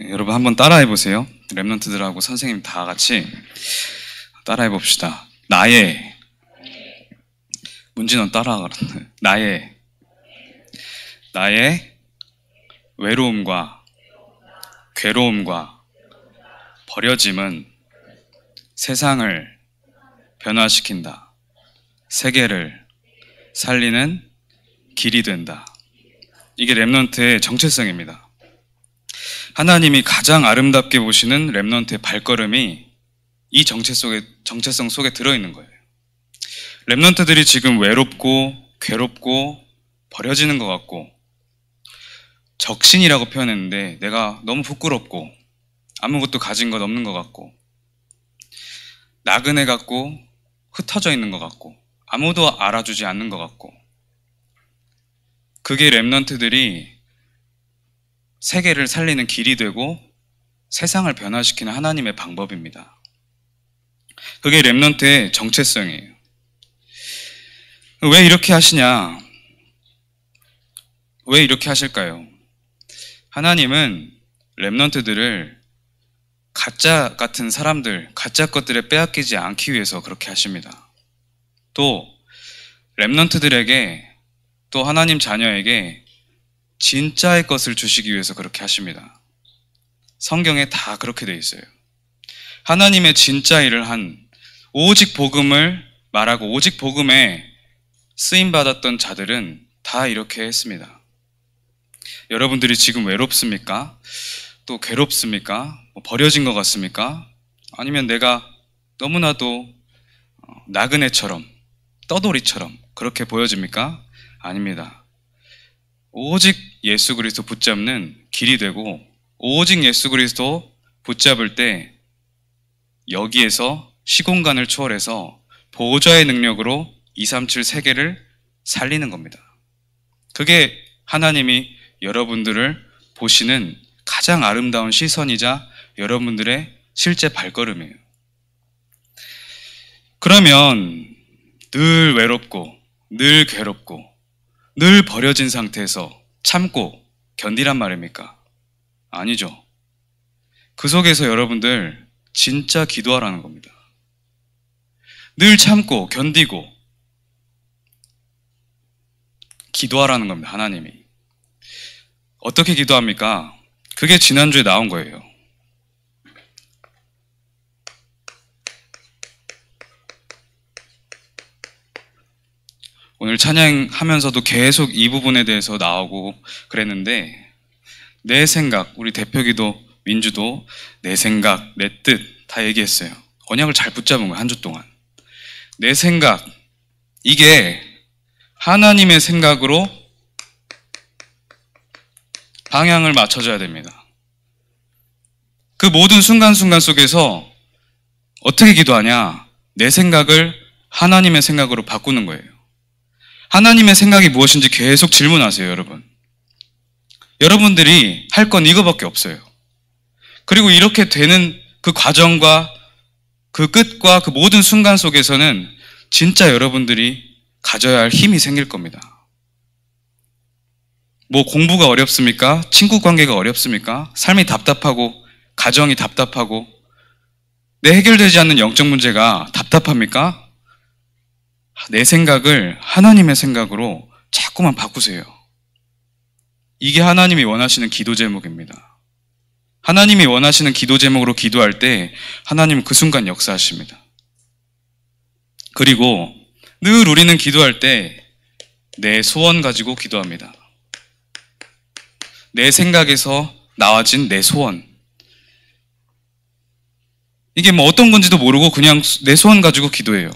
여러분 한번 따라해 보세요. 랩런트들하고 선생님 다 같이 따라해 봅시다. 나의 문진원 따라하라. 나의 외로움과 괴로움과 버려짐은 세상을 변화시킨다. 세계를 살리는 길이 된다. 이게 랩런트의 정체성입니다. 하나님이 가장 아름답게 보시는 랩런트의 발걸음이 이 정체성 속에 들어있는 거예요. 랩런트들이 지금 외롭고 괴롭고 버려지는 것 같고 적신이라고 표현했는데 내가 너무 부끄럽고 아무것도 가진 것 없는 것 같고 나그네 같고 흩어져 있는 것 같고 아무도 알아주지 않는 것 같고 그게 랩런트들이 세계를 살리는 길이 되고 세상을 변화시키는 하나님의 방법입니다. 그게 랩런트의 정체성이에요. 왜 이렇게 하시냐? 왜 이렇게 하실까요? 하나님은 랩런트들을 가짜 같은 사람들, 가짜 것들에 빼앗기지 않기 위해서 그렇게 하십니다. 또 랩런트들에게 또 하나님 자녀에게 진짜의 것을 주시기 위해서 그렇게 하십니다. 성경에 다 그렇게 돼 있어요. 하나님의 진짜 일을 한 오직 복음을 말하고 오직 복음에 쓰임받았던 자들은 다 이렇게 했습니다. 여러분들이 지금 외롭습니까? 또 괴롭습니까? 버려진 것 같습니까? 아니면 내가 너무나도 나그네처럼 떠돌이처럼 그렇게 보여집니까? 아닙니다. 오직 예수 그리스도 붙잡는 길이 되고 오직 예수 그리스도 붙잡을 때 여기에서 시공간을 초월해서 보호자의 능력으로 237 세계를 살리는 겁니다. 그게 하나님이 여러분들을 보시는 가장 아름다운 시선이자 여러분들의 실제 발걸음이에요. 그러면 늘 외롭고 늘 괴롭고 늘 버려진 상태에서 참고 견디란 말입니까? 아니죠. 그 속에서 여러분들 진짜 기도하라는 겁니다. 늘 참고 견디고 기도하라는 겁니다. 하나님이. 어떻게 기도합니까? 그게 지난주에 나온 거예요. 오늘 찬양하면서도 계속 이 부분에 대해서 나오고 그랬는데 내 생각, 우리 대표기도 민주도 내 생각, 내 뜻 다 얘기했어요. 언약을 잘 붙잡은 거예요. 한 주 동안. 내 생각, 이게 하나님의 생각으로 방향을 맞춰줘야 됩니다. 그 모든 순간순간 속에서 어떻게 기도하냐? 내 생각을 하나님의 생각으로 바꾸는 거예요. 하나님의 생각이 무엇인지 계속 질문하세요, 여러분. 여러분들이 할 건 이거밖에 없어요. 그리고 이렇게 되는 그 과정과 그 끝과 그 모든 순간 속에서는 진짜 여러분들이 가져야 할 힘이 생길 겁니다. 뭐 공부가 어렵습니까? 친구 관계가 어렵습니까? 삶이 답답하고 가정이 답답하고 내 해결되지 않는 영적 문제가 답답합니까? 내 생각을 하나님의 생각으로 자꾸만 바꾸세요. 이게 하나님이 원하시는 기도 제목입니다. 하나님이 원하시는 기도 제목으로 기도할 때 하나님은 그 순간 역사하십니다. 그리고 늘 우리는 기도할 때 내 소원 가지고 기도합니다. 내 생각에서 나와진 내 소원. 이게 뭐 어떤 건지도 모르고 그냥 내 소원 가지고 기도해요.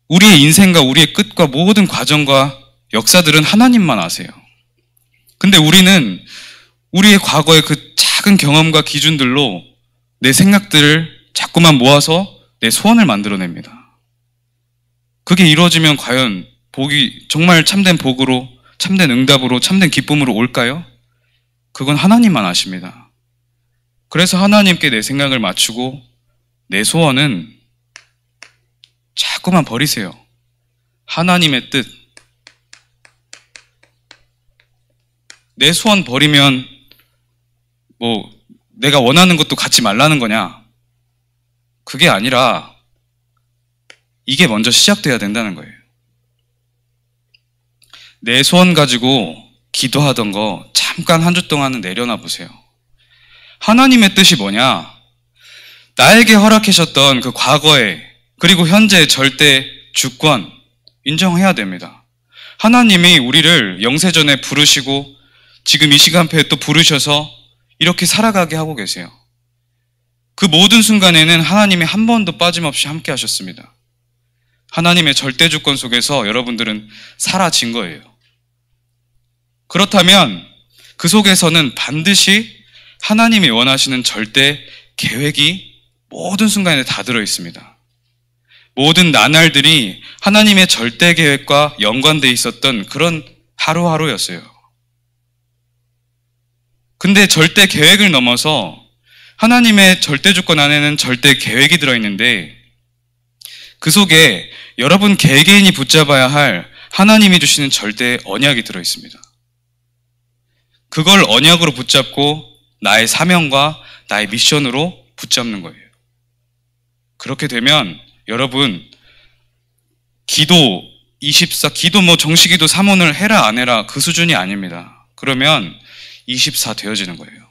우리의 인생과 우리의 끝과 모든 과정과 역사들은 하나님만 아세요. 근데 우리는 우리의 과거의 그 작은 경험과 기준들로 내 생각들을 자꾸만 모아서 내 소원을 만들어냅니다. 그게 이루어지면 과연 복이 정말 참된 복으로, 참된 응답으로, 참된 기쁨으로 올까요? 그건 하나님만 아십니다. 그래서 하나님께 내 생각을 맞추고 내 소원은 자꾸만 버리세요. 하나님의 뜻. 내 소원 버리면 뭐 내가 원하는 것도 갖지 말라는 거냐? 그게 아니라 이게 먼저 시작돼야 된다는 거예요. 내 소원 가지고 기도하던 거 잠깐 한 주 동안은 내려놔 보세요. 하나님의 뜻이 뭐냐? 나에게 허락하셨던 그 과거의 그리고 현재의 절대 주권 인정해야 됩니다. 하나님이 우리를 영세전에 부르시고 지금 이 시간표에 또 부르셔서 이렇게 살아가게 하고 계세요. 그 모든 순간에는 하나님이 한 번도 빠짐없이 함께 하셨습니다. 하나님의 절대 주권 속에서 여러분들은 사라진 거예요. 그렇다면 그 속에서는 반드시 하나님이 원하시는 절대 계획이 모든 순간에 다 들어 있습니다. 모든 나날들이 하나님의 절대 계획과 연관되어 있었던 그런 하루하루였어요. 근데 절대 계획을 넘어서 하나님의 절대 주권 안에는 절대 계획이 들어있는데 그 속에 여러분 개개인이 붙잡아야 할 하나님이 주시는 절대 언약이 들어있습니다. 그걸 언약으로 붙잡고 나의 사명과 나의 미션으로 붙잡는 거예요. 그렇게 되면 여러분 기도 뭐 정시기도 3원을 해라 안 해라 그 수준이 아닙니다. 그러면 24 되어지는 거예요.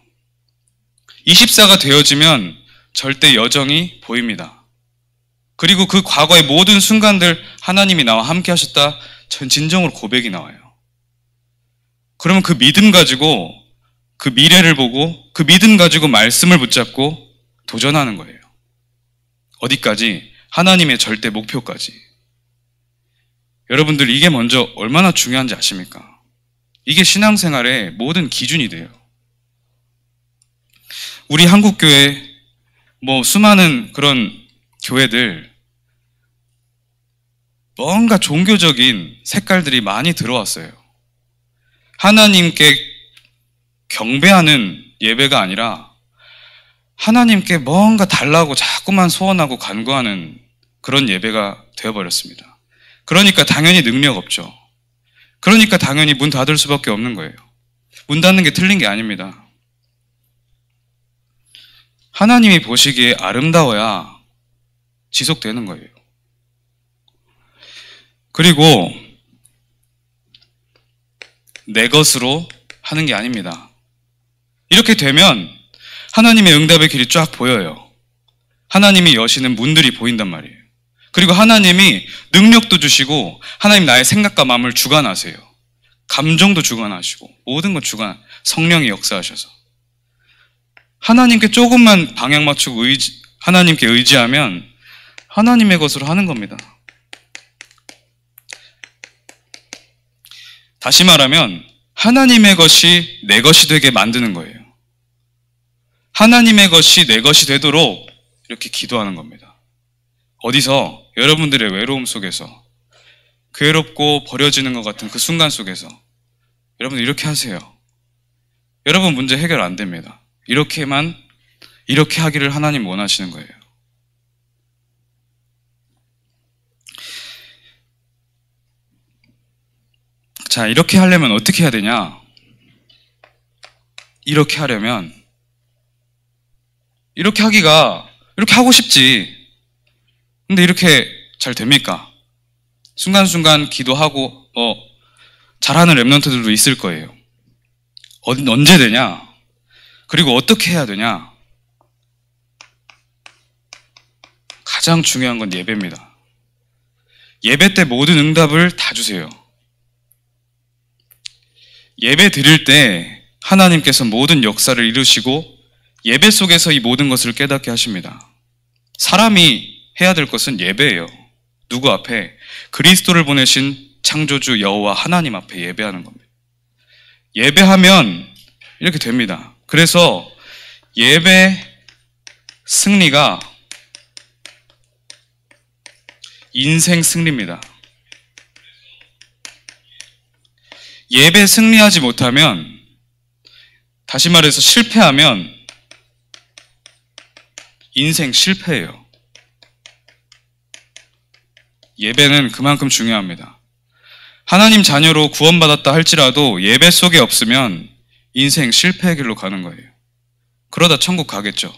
24가 되어지면 절대 여정이 보입니다. 그리고 그 과거의 모든 순간들 하나님이 나와 함께 하셨다 전 진정으로 고백이 나와요. 그러면 그 믿음 가지고 그 미래를 보고 그 믿음 가지고 말씀을 붙잡고 도전하는 거예요. 어디까지? 하나님의 절대 목표까지. 여러분들 이게 먼저 얼마나 중요한지 아십니까? 이게 신앙생활의 모든 기준이 돼요. 우리 한국교회 수많은 그런 교회들 뭔가 종교적인 색깔들이 많이 들어왔어요. 하나님께 경배하는 예배가 아니라 하나님께 뭔가 달라고 자꾸만 소원하고 간구하는 그런 예배가 되어버렸습니다. 그러니까 당연히 능력 없죠. 그러니까 당연히 문 닫을 수밖에 없는 거예요. 문 닫는 게 틀린 게 아닙니다. 하나님이 보시기에 아름다워야 지속되는 거예요. 그리고 내 것으로 하는 게 아닙니다. 이렇게 되면 하나님의 응답의 길이 쫙 보여요. 하나님이 여시는 문들이 보인단 말이에요. 그리고 하나님이 능력도 주시고 하나님 나의 생각과 마음을 주관하세요. 감정도 주관하시고 모든 걸 성령이 역사하셔서 하나님께 조금만 방향 맞추고 하나님께 의지하면 하나님의 것으로 하는 겁니다. 다시 말하면 하나님의 것이 내 것이 되게 만드는 거예요. 하나님의 것이 내 것이 되도록 이렇게 기도하는 겁니다. 어디서? 여러분들의 외로움 속에서, 괴롭고 버려지는 것 같은 그 순간 속에서 여러분 이렇게 하세요. 여러분 문제 해결 안 됩니다. 이렇게 하기를 하나님 원하시는 거예요. 자, 이렇게 하려면 어떻게 해야 되냐? 이렇게 하려면 이렇게 하고 싶지. 근데 이렇게 잘 됩니까? 순간순간 기도하고 잘하는 랩런트들도 있을 거예요. 언제 되냐? 그리고 어떻게 해야 되냐? 가장 중요한 건 예배입니다. 예배 때 모든 응답을 다 주세요. 예배 드릴 때 하나님께서 모든 역사를 이루시고 예배 속에서 이 모든 것을 깨닫게 하십니다. 사람이 해야 될 것은 예배예요. 누구 앞에? 그리스도를 보내신 창조주 여호와 하나님 앞에 예배하는 겁니다. 예배하면 이렇게 됩니다. 그래서 예배 승리가 인생 승리입니다. 예배 승리하지 못하면, 다시 말해서 실패하면 인생 실패예요. 예배는 그만큼 중요합니다. 하나님 자녀로 구원받았다 할지라도 예배 속에 없으면 인생 실패의 길로 가는 거예요. 그러다 천국 가겠죠.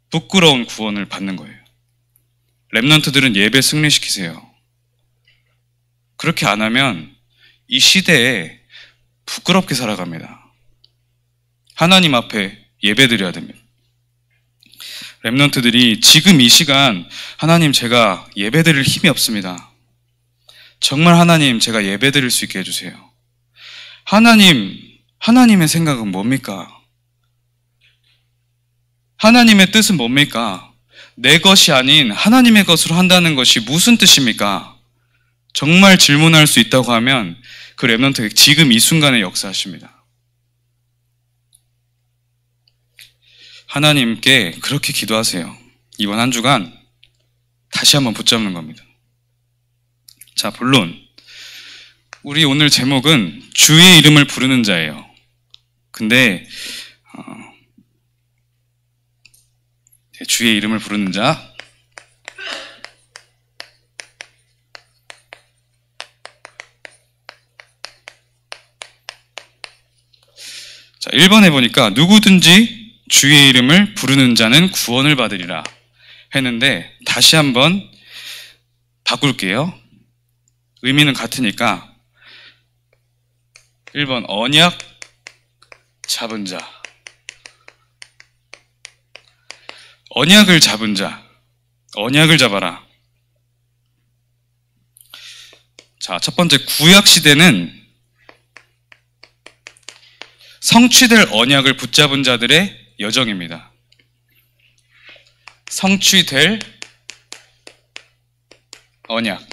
부끄러운 구원을 받는 거예요. 렘넌트들은 예배 승리시키세요. 그렇게 안 하면 이 시대에 부끄럽게 살아갑니다. 하나님 앞에 예배드려야 됩니다. 렘넌트들이 지금 이 시간 하나님 제가 예배드릴 힘이 없습니다. 정말 하나님 제가 예배드릴 수 있게 해주세요. 하나님의 생각은 뭡니까? 하나님의 뜻은 뭡니까? 내 것이 아닌 하나님의 것으로 한다는 것이 무슨 뜻입니까? 정말 질문할 수 있다고 하면 그 렘넌트가 지금 이 순간에 역사하십니다. 하나님께 그렇게 기도하세요. 이번 한 주간 다시 한번 붙잡는 겁니다. 자, 본론. 우리 오늘 제목은 주의 이름을 부르는 자예요. 근데 주의 이름을 부르는 자. 자, 1번에 보니까 누구든지 주의 이름을 부르는 자는 구원을 받으리라 했는데 다시 한번 바꿀게요. 의미는 같으니까 1번 언약 잡은 자. 언약을 잡은 자. 언약을 잡아라. 자, 첫 번째 구약 시대는 성취될 언약을 붙잡은 자들의 여정입니다. 성취될 언약.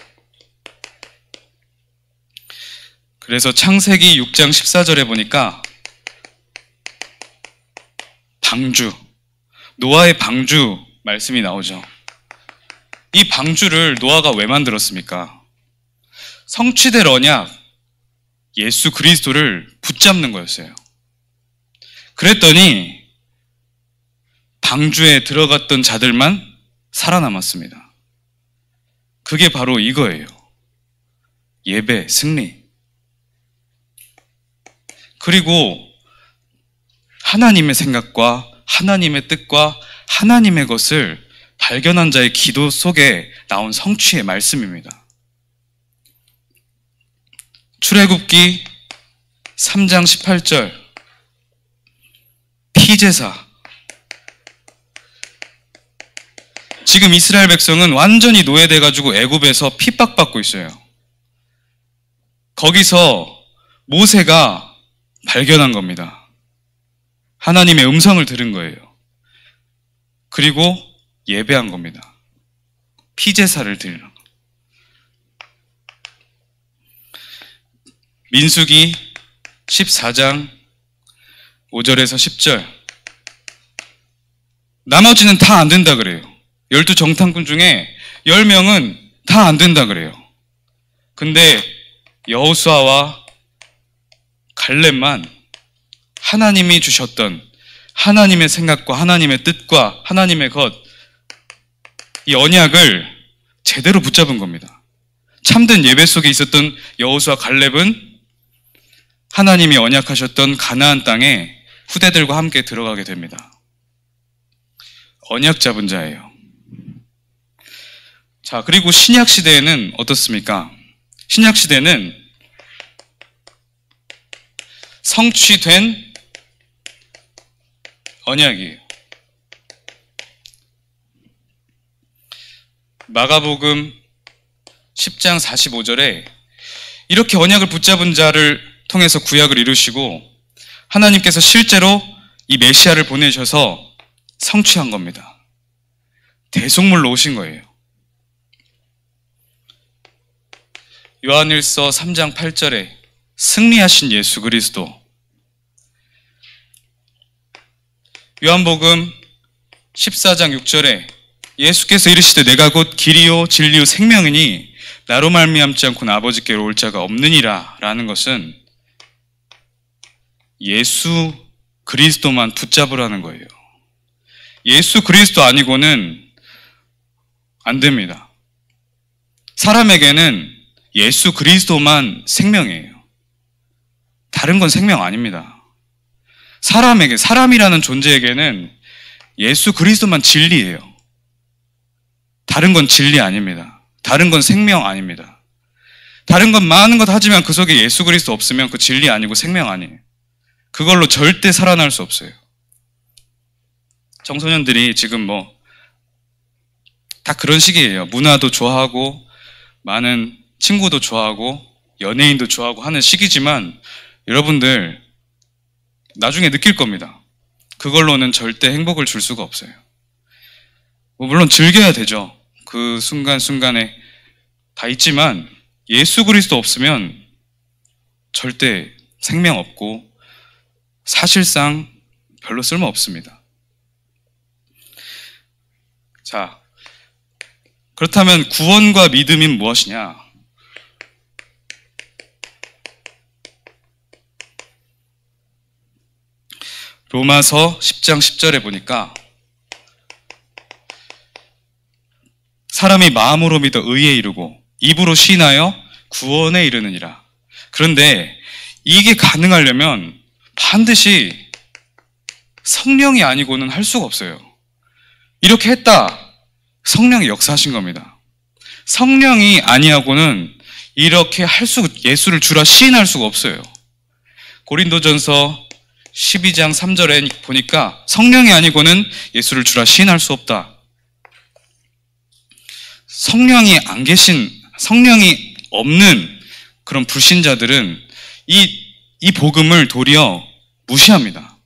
그래서 창세기 6장 14절에 보니까 방주, 노아의 방주 말씀이 나오죠. 이 방주를 노아가 왜 만들었습니까? 성취될 언약, 예수 그리스도를 붙잡는 거였어요. 그랬더니 방주에 들어갔던 자들만 살아남았습니다. 그게 바로 이거예요. 예배, 승리. 그리고 하나님의 생각과 하나님의 뜻과 하나님의 것을 발견한 자의 기도 속에 나온 성취의 말씀입니다. 출애굽기 3장 18절 피제사. 지금 이스라엘 백성은 완전히 노예돼가지고 애굽에서 핍박받고 있어요. 거기서 모세가 발견한 겁니다. 하나님의 음성을 들은 거예요. 그리고 예배한 겁니다. 피제사를 드리라. 민수기 14장 5절에서 10절. 나머지는 다 안 된다 그래요. 12 정탐꾼 중에 10명은 다 안 된다 그래요. 근데 여호수아와 갈렙만 하나님이 주셨던 하나님의 생각과 하나님의 뜻과 하나님의 것, 이 언약을 제대로 붙잡은 겁니다. 참된 예배 속에 있었던 여호수아 갈렙은 하나님이 언약하셨던 가나안 땅에 후대들과 함께 들어가게 됩니다. 언약 잡은 자예요. 자, 그리고 신약 시대에는 어떻습니까? 신약 시대는 성취된 언약이에요. 마가복음 10장 45절에 이렇게 언약을 붙잡은 자를 통해서 구약을 이루시고 하나님께서 실제로 이 메시아를 보내셔서 성취한 겁니다. 대속물로 오신 거예요. 요한일서 3장 8절에 승리하신 예수 그리스도. 요한복음 14장 6절에 예수께서 이르시되 내가 곧 길이요 진리요 생명이니 나로 말미암지 않고는 아버지께로 올 자가 없느니라 라는 것은 예수 그리스도만 붙잡으라는 거예요. 예수 그리스도 아니고는 안 됩니다. 사람에게는 예수 그리스도만 생명이에요. 다른 건 생명 아닙니다. 사람이라는 존재에게는 예수 그리스도만 진리예요. 다른 건 진리 아닙니다. 다른 건 생명 아닙니다. 다른 건 많은 것 하지만 그 속에 예수 그리스도 없으면 그 진리 아니고 생명 아니에요. 그걸로 절대 살아날 수 없어요. 청소년들이 지금 다 그런 시기예요. 문화도 좋아하고 많은 친구도 좋아하고 연예인도 좋아하고 하는 시기지만 여러분들 나중에 느낄 겁니다. 그걸로는 절대 행복을 줄 수가 없어요. 물론 즐겨야 되죠. 그 순간순간에 다 있지만 예수 그리스도 없으면 절대 생명 없고 사실상 별로 쓸모 없습니다. 자, 그렇다면 구원과 믿음이 무엇이냐? 로마서 10장 10절에 보니까 사람이 마음으로 믿어 의에 이르고 입으로 시인하여 구원에 이르느니라. 그런데 이게 가능하려면 반드시 성령이 아니고는 할 수가 없어요. 이렇게 했다. 성령이 역사하신 겁니다. 성령이 아니하고는 이렇게 예수를 주라 시인할 수가 없어요. 고린도전서 12장 3절에 보니까 성령이 아니고는 예수를 주라 시인할 수 없다. 성령이 없는 그런 불신자들은 이 복음을 도리어 무시합니다.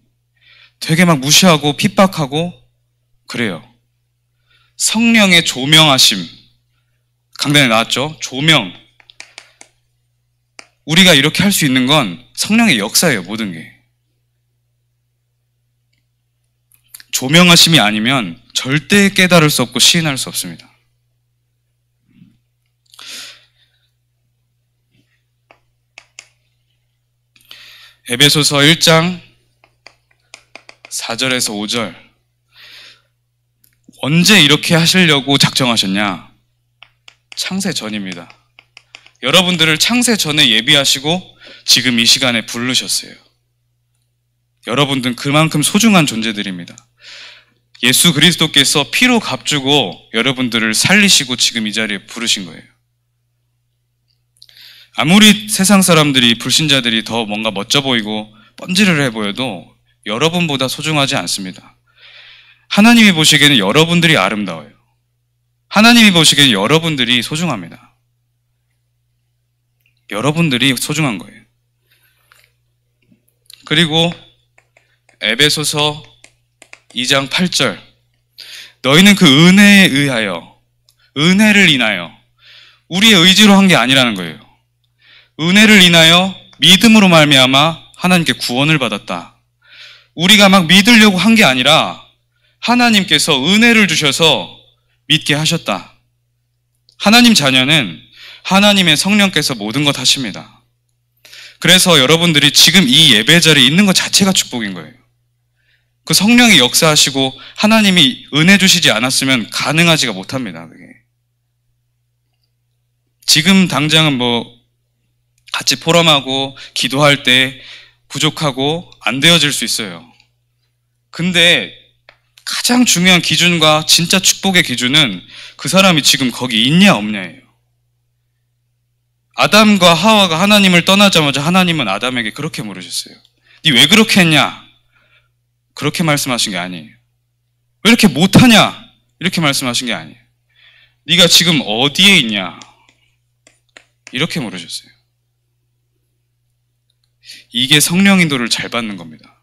되게 막 무시하고 핍박하고 그래요. 성령의 조명하심, 강단에 나왔죠? 조명. 우리가 이렇게 할 수 있는 건 성령의 역사예요, 모든 게. 조명하심이 아니면 절대 깨달을 수 없고 시인할 수 없습니다. 에베소서 1장 4절에서 5절. 언제 이렇게 하시려고 작정하셨냐? 창세 전입니다. 여러분들을 창세 전에 예비하시고 지금 이 시간에 부르셨어요. 여러분들은 그만큼 소중한 존재들입니다. 예수 그리스도께서 피로 값주고 여러분들을 살리시고 지금 이 자리에 부르신 거예요. 아무리 세상 사람들이, 불신자들이 더 뭔가 멋져 보이고 뻔질을 해 보여도 여러분보다 소중하지 않습니다. 하나님이 보시기에는 여러분들이 아름다워요. 하나님이 보시기에는 여러분들이 소중합니다. 여러분들이 소중한 거예요. 그리고 에베소서 2장 8절. 너희는 그 은혜에 의하여, 은혜를 인하여, 우리의 의지로 한 게 아니라는 거예요. 은혜를 인하여 믿음으로 말미암아 하나님께 구원을 받았다. 우리가 막 믿으려고 한 게 아니라 하나님께서 은혜를 주셔서 믿게 하셨다. 하나님 자녀는 하나님의 성령께서 모든 것 하십니다. 그래서 여러분들이 지금 이 예배 자리에 있는 것 자체가 축복인 거예요. 그 성령이 역사하시고 하나님이 은혜 주시지 않았으면 가능하지가 못합니다. 그게. 지금 당장은 같이 포럼하고 기도할 때 부족하고 안 되어질 수 있어요. 근데 가장 중요한 기준과 진짜 축복의 기준은 그 사람이 지금 거기 있냐 없냐예요. 아담과 하와가 하나님을 떠나자마자 하나님은 아담에게 그렇게 물으셨어요. 니 왜 그렇게 했냐? 그렇게 말씀하신 게 아니에요. 왜 이렇게 못하냐? 이렇게 말씀하신 게 아니에요. 네가 지금 어디에 있냐? 이렇게 물으셨어요. 이게 성령 인도를 잘 받는 겁니다.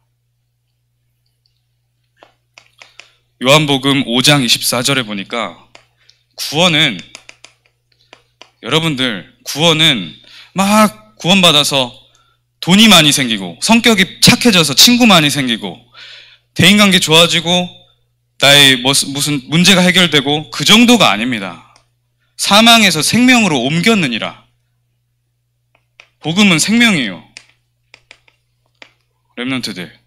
요한복음 5장 24절에 보니까 여러분들 구원은 막 구원받아서 돈이 많이 생기고 성격이 착해져서 친구 많이 생기고 대인관계 좋아지고 나의 무슨 문제가 해결되고 그 정도가 아닙니다. 사망에서 생명으로 옮겼느니라. 복음은 생명이에요. 렘넌트들,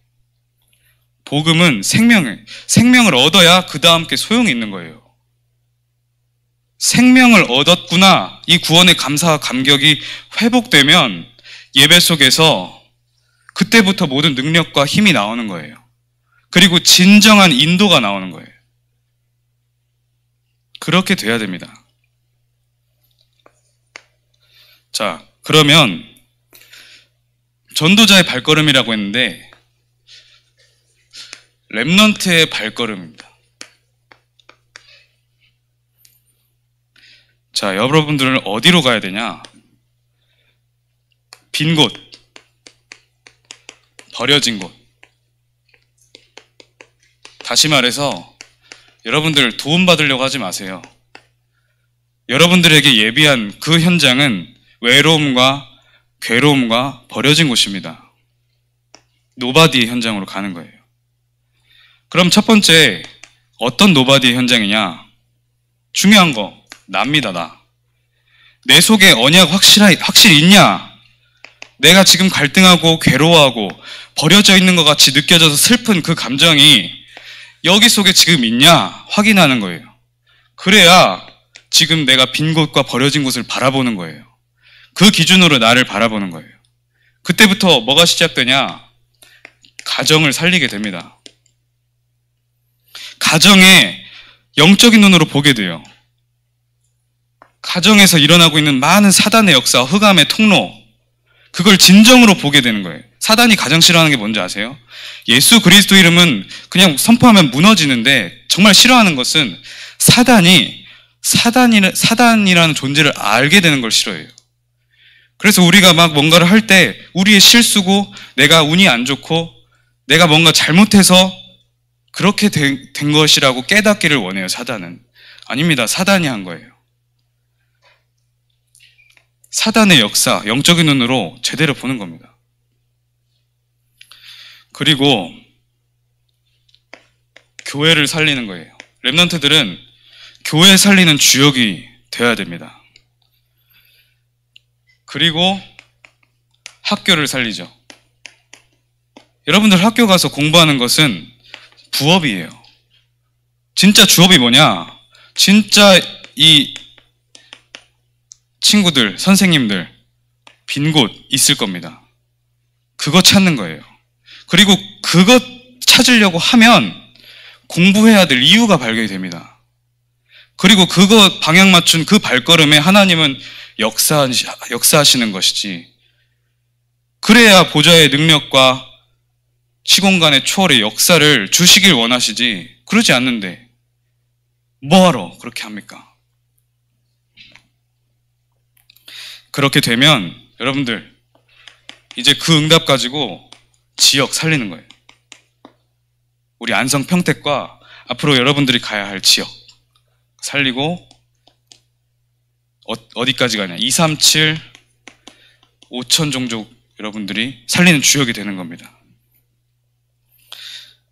복음은 생명을 얻어야 그 다음 게 소용이 있는 거예요. 생명을 얻었구나, 이 구원의 감사와 감격이 회복되면 예배 속에서 그때부터 모든 능력과 힘이 나오는 거예요. 그리고 진정한 인도가 나오는 거예요. 그렇게 돼야 됩니다. 자, 그러면 전도자의 발걸음이라고 했는데 렘넌트의 발걸음입니다. 자, 여러분들은 어디로 가야 되냐? 빈 곳, 버려진 곳. 다시 말해서 여러분들 도움받으려고 하지 마세요. 여러분들에게 예비한 그 현장은 외로움과 괴로움과 버려진 곳입니다. 노바디의 현장으로 가는 거예요. 그럼 첫 번째, 어떤 노바디의 현장이냐? 중요한 거, 납니다, 나. 내 속에 언약 확실히 있냐? 내가 지금 갈등하고 괴로워하고 버려져 있는 것 같이 느껴져서 슬픈 그 감정이 여기 속에 지금 있냐? 확인하는 거예요. 그래야 지금 내가 빈 곳과 버려진 곳을 바라보는 거예요. 그 기준으로 나를 바라보는 거예요. 그때부터 뭐가 시작되냐? 가정을 살리게 됩니다. 가정에 영적인 눈으로 보게 돼요. 가정에서 일어나고 있는 많은 사단의 역사, 흑암의 통로, 그걸 진정으로 보게 되는 거예요. 사단이 가장 싫어하는 게 뭔지 아세요? 예수 그리스도 이름은 그냥 선포하면 무너지는데 정말 싫어하는 것은 사단이라는 존재를 알게 되는 걸 싫어해요. 그래서 우리가 막 뭔가를 할 때 우리의 실수고 내가 운이 안 좋고 내가 뭔가 잘못해서 그렇게 된 것이라고 깨닫기를 원해요, 사단은. 아닙니다. 사단이 한 거예요. 사단의 역사, 영적인 눈으로 제대로 보는 겁니다. 그리고 교회를 살리는 거예요. 렘넌트들은 교회 살리는 주역이 되어야 됩니다. 그리고 학교를 살리죠. 여러분들 학교 가서 공부하는 것은 부업이에요. 진짜 주업이 뭐냐? 진짜 이 친구들, 선생님들 빈 곳 있을 겁니다. 그거 찾는 거예요. 그리고 그거 찾으려고 하면 공부해야 될 이유가 발견이 됩니다. 그리고 그거 방향 맞춘 그 발걸음에 하나님은 역사하시는 것이지. 그래야 보좌의 능력과 시공간의 초월의 역사를 주시길 원하시지. 그러지 않는데 뭐하러 그렇게 합니까? 그렇게 되면 여러분들 이제 그 응답 가지고 지역 살리는 거예요. 우리 안성 평택과 앞으로 여러분들이 가야 할 지역 살리고 어디까지 가냐? 237, 5천 종족 여러분들이 살리는 주역이 되는 겁니다.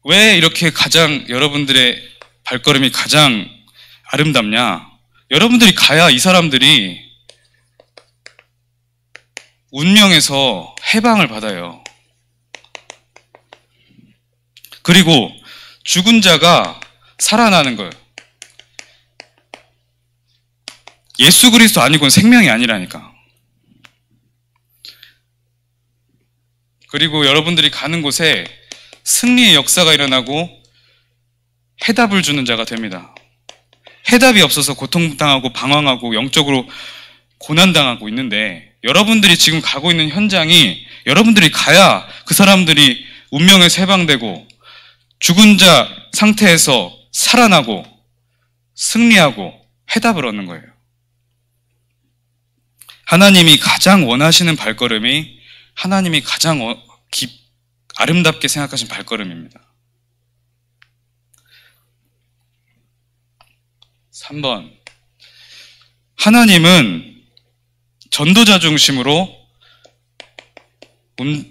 왜 이렇게 가장 여러분들의 발걸음이 가장 아름답냐? 여러분들이 가야 이 사람들이 운명에서 해방을 받아요. 그리고 죽은 자가 살아나는 거예요. 예수 그리스도 아니고는 생명이 아니라니까. 그리고 여러분들이 가는 곳에 승리의 역사가 일어나고 해답을 주는 자가 됩니다. 해답이 없어서 고통당하고 방황하고 영적으로 고난당하고 있는데 여러분들이 지금 가고 있는 현장이 여러분들이 가야 그 사람들이 운명에서 해방되고 죽은 자 상태에서 살아나고 승리하고 해답을 얻는 거예요. 하나님이 가장 원하시는 발걸음이 하나님이 가장 아름답게 생각하신 발걸음입니다. 3번. 하나님은 전도자 중심으로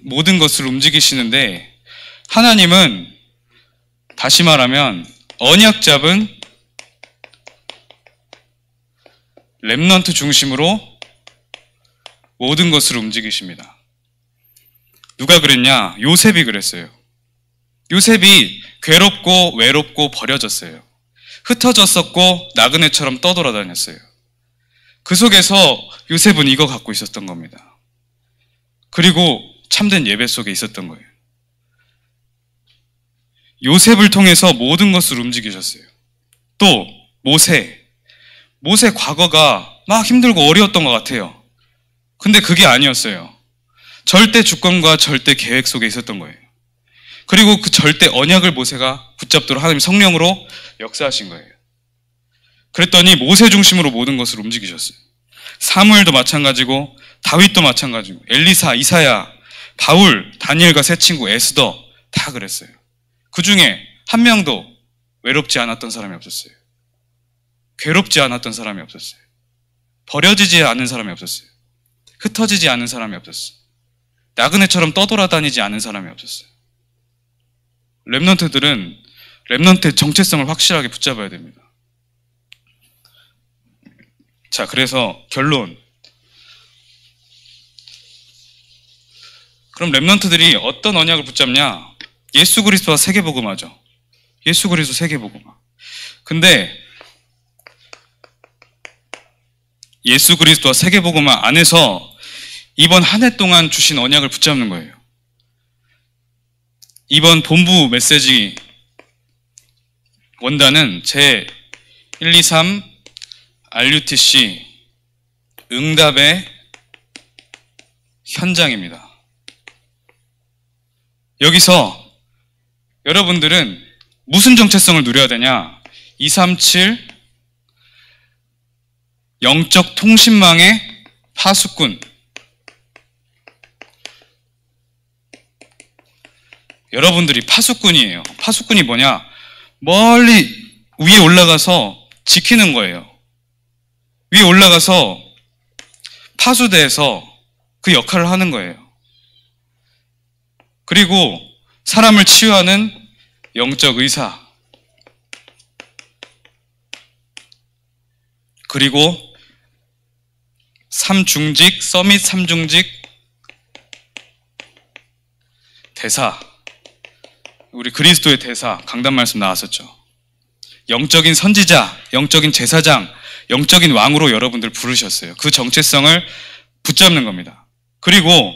모든 것을 움직이시는데 하나님은 다시 말하면 언약 잡은 렘넌트 중심으로 모든 것을 움직이십니다. 누가 그랬냐? 요셉이 그랬어요. 요셉이 괴롭고 외롭고 버려졌어요. 흩어졌었고 나그네처럼 떠돌아다녔어요. 그 속에서 요셉은 이거 갖고 있었던 겁니다. 그리고 참된 예배 속에 있었던 거예요. 요셉을 통해서 모든 것을 움직이셨어요. 또 모세 과거가 막 힘들고 어려웠던 것 같아요. 근데 그게 아니었어요. 절대 주권과 절대 계획 속에 있었던 거예요. 그리고 그 절대 언약을 모세가 붙잡도록 하나님 성령으로 역사하신 거예요. 그랬더니 모세 중심으로 모든 것을 움직이셨어요. 사무엘도 마찬가지고 다윗도 마찬가지고 엘리사, 이사야, 바울, 다니엘과 세 친구 에스더 다 그랬어요. 그 중에 한 명도 외롭지 않았던 사람이 없었어요. 괴롭지 않았던 사람이 없었어요. 버려지지 않은 사람이 없었어요. 흩어지지 않은 사람이 없었어요. 나그네처럼 떠돌아다니지 않은 사람이 없었어요. 렘넌트들은 렘넌트의 정체성을 확실하게 붙잡아야 됩니다. 자, 그래서 결론. 그럼 렘넌트들이 어떤 언약을 붙잡냐? 예수 그리스도와 세계복음화죠. 예수 그리스도 세계복음화. 근데 예수 그리스도와 세계복음화 안에서 이번 한 해 동안 주신 언약을 붙잡는 거예요. 이번 본부 메시지 원단은 제 123 RUTC 응답의 현장입니다. 여기서 여러분들은 무슨 정체성을 누려야 되냐? 237 영적 통신망의 파수꾼. 여러분들이 파수꾼이에요. 파수꾼이 뭐냐? 멀리 위에 올라가서 지키는 거예요. 위에 올라가서 파수대에서 그 역할을 하는 거예요. 그리고 사람을 치유하는 영적 의사. 그리고 3중직, 서밋 3중직 대사. 우리 그리스도의 대사, 강단 말씀 나왔었죠. 영적인 선지자, 영적인 제사장, 영적인 왕으로 여러분들 부르셨어요. 그 정체성을 붙잡는 겁니다. 그리고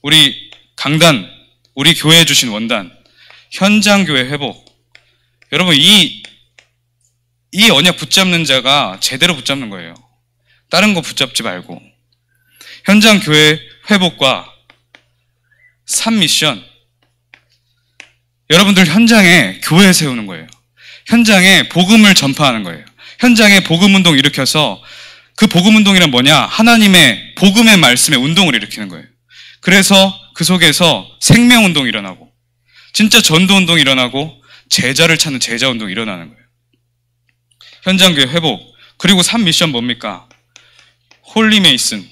우리 강단, 우리 교회에 주신 원단, 현장교회 회복. 여러분, 이 언약 붙잡는 자가 제대로 붙잡는 거예요. 다른 거 붙잡지 말고. 현장교회 회복과 3미션. 여러분들 현장에 교회 세우는 거예요. 현장에 복음을 전파하는 거예요. 현장에 복음운동 일으켜서 그 복음운동이란 뭐냐? 하나님의 복음의 말씀의 운동을 일으키는 거예요. 그래서 그 속에서 생명운동이 일어나고 진짜 전도운동이 일어나고 제자를 찾는 제자운동이 일어나는 거예요. 현장교회 회복. 그리고 3미션 뭡니까? 홀리메이슨,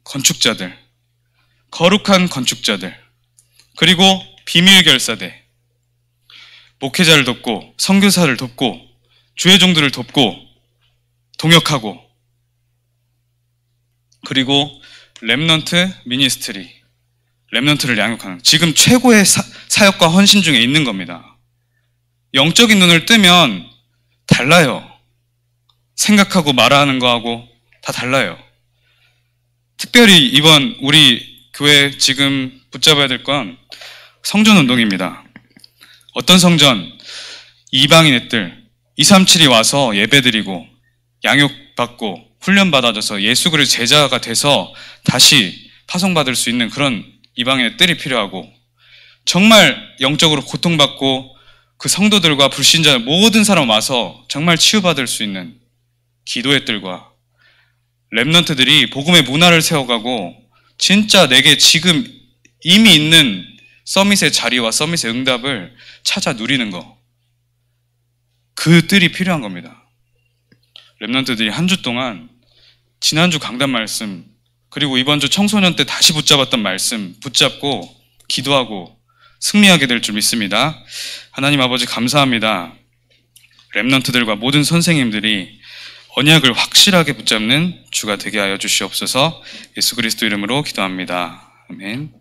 건축자들, 거룩한 건축자들, 그리고 비밀결사대, 목회자를 돕고 선교사를 돕고 주의 종들을 돕고 동역하고, 그리고 렘넌트 미니스트리, 렘넌트를 양육하는, 지금 최고의 사역과 헌신 중에 있는 겁니다. 영적인 눈을 뜨면 달라요. 생각하고 말하는 거하고 다 달라요. 특별히 이번 우리 교회 지금 붙잡아야 될 건 성전운동입니다. 어떤 성전? 이방인 애들 237이 와서 예배드리고 양육받고 훈련받아져서 예수 그리스도 제자가 돼서 다시 파송받을 수 있는 그런 이방인의 뜰이 필요하고, 정말 영적으로 고통받고 그 성도들과 불신자 모든 사람 와서 정말 치유받을 수 있는 기도의 뜰과 렘넌트들이 복음의 문화를 세워가고 진짜 내게 지금 이미 있는 서밋의 자리와 서밋의 응답을 찾아 누리는 거, 그 뜰이 필요한 겁니다. 렘넌트들이 한 주 동안 지난주 강단 말씀, 그리고 이번 주 청소년 때 다시 붙잡았던 말씀 붙잡고 기도하고 승리하게 될 줄 믿습니다. 하나님 아버지 감사합니다. 렘넌트들과 모든 선생님들이 언약을 확실하게 붙잡는 주가 되게 하여 주시옵소서. 예수 그리스도 이름으로 기도합니다. 아멘.